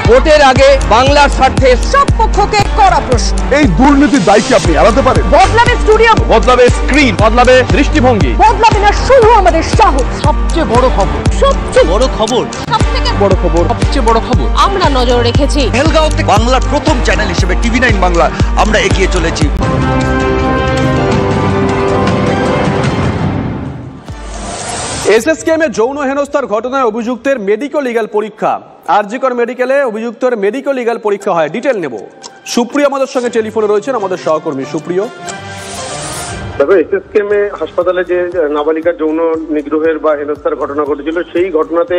ভোটের আগে বাংলার স্বার্থে সব পক্ষকে কড়া প্রশ্ন। এই দুর্নীতির দায় কি আপনি এড়াতে পারেন? বদলাবে স্টুডিও, বদলাবে স্ক্রিন, বদলাবে দৃষ্টিভঙ্গি, বদলাবে না শুধু আমাদের সাহস। সবচেয়ে বড় খবর, সবচেয়ে বড় খবর, সবথেকে বড় খবর, সবচেয়ে বড় খবর আমরা নজর রেখেছি। হেলগাঁও থেকে বাংলার প্রথম চ্যানেল হিসেবে TV9 বাংলা আমরা এগিয়ে চলেছি। এসএসকেএমে যৌন হেনস্থার ঘটনায় অভিযুক্তের মেডিকো লিগ্যাল পরীক্ষা। আরজিকর মেডিকেলে অভিযুক্তের মেডিকো লিগ্যাল পরীক্ষা হয়। ডিটেল নেব। সুপ্রিয় আমাদের সঙ্গে টেলিফোনে রয়েছেন, আমাদের সহকর্মী সুপ্রিয়। দেখো, এসএসকেএমে হাসপাতালে যে নাবালিকার যৌন নিগ্রহের বা হেনস্থার ঘটনা ঘটেছিল, সেই ঘটনাতে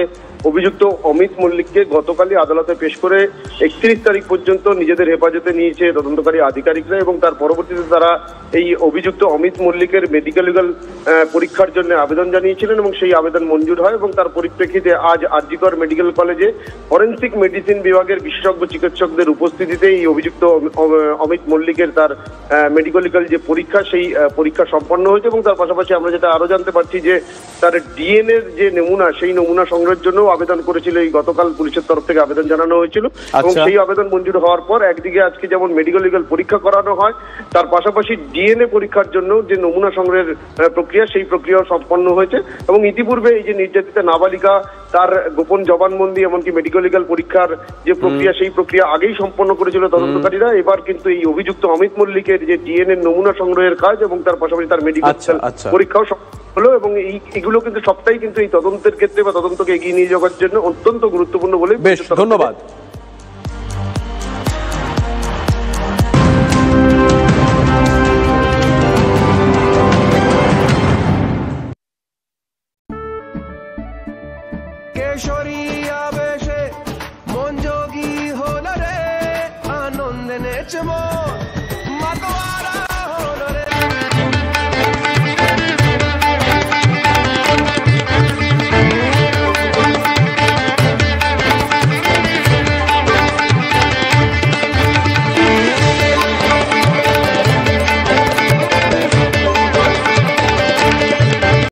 অভিযুক্ত অমিত মল্লিককে গতকালই আদালতে পেশ করে 31 তারিখ পর্যন্ত নিজেদের হেফাজতে নিয়েছে তদন্তকারী আধিকারিকরা, এবং তার পরবর্তীতে তারা এই অভিযুক্ত অমিত মল্লিকের মেডিকেল লিগ্যাল পরীক্ষার জন্য আবেদন জানিয়েছিলেন এবং সেই আবেদন মঞ্জুর হয়। এবং তার পরিপ্রেক্ষিতে আজ আরজিকর মেডিকেল কলেজে ফরেনসিক মেডিসিন বিভাগের বিশেষজ্ঞ চিকিৎসকদের উপস্থিতিতে এই অভিযুক্ত অমিত মল্লিকের তার মেডিকেল লিগ্যাল যে পরীক্ষা, সেই পরীক্ষা সম্পন্ন হয়েছে। এবং তার পাশাপাশি আমরা যেটা আরো জানতে পারছি যে তার ডিএনএ যে নমুনা, সেই নমুনা সংগ্রহের জন্য আবেদন করেছিল। এই গতকাল পুলিশের তরফ থেকে আবেদন জানানো হয়েছিল এবং সেই আবেদন মঞ্জুর হওয়ার পর একদিকে আজকে যেমন মেডিকেল লিগ্যাল পরীক্ষা করানো হয়, তার পাশাপাশি ডিএনএ পরীক্ষার জন্য যে নমুনা সংগ্রহের প্রক্রিয়া, সেই প্রক্রিয়াও সম্পন্ন হয়েছে। এবং ইতিপূর্বে এই যে নির্যাতিতা নাবালিকা, তার গোপন জবানবন্দি এমনকি মেডিকেল লিগ্যাল পরীক্ষার যে প্রক্রিয়া, সেই প্রক্রিয়া আগেই সম্পন্ন করেছিল তদন্তকারীরা। এবার কিন্তু এই অভিযুক্ত অমিত মল্লিকের যে ডিএনএ নমুনা সংগ্রহের কাজ এবং তার পাশাপাশি তার মেডিকেল পরীক্ষাও হলো, এবং এগুলো কিন্তু সবটাই কিন্তু এই তদন্তের ক্ষেত্রে বা তদন্তকে এগিয়ে নিয়ে যাওয়ার জন্য অত্যন্ত গুরুত্বপূর্ণ বলে। বেশ, ধন্যবাদ।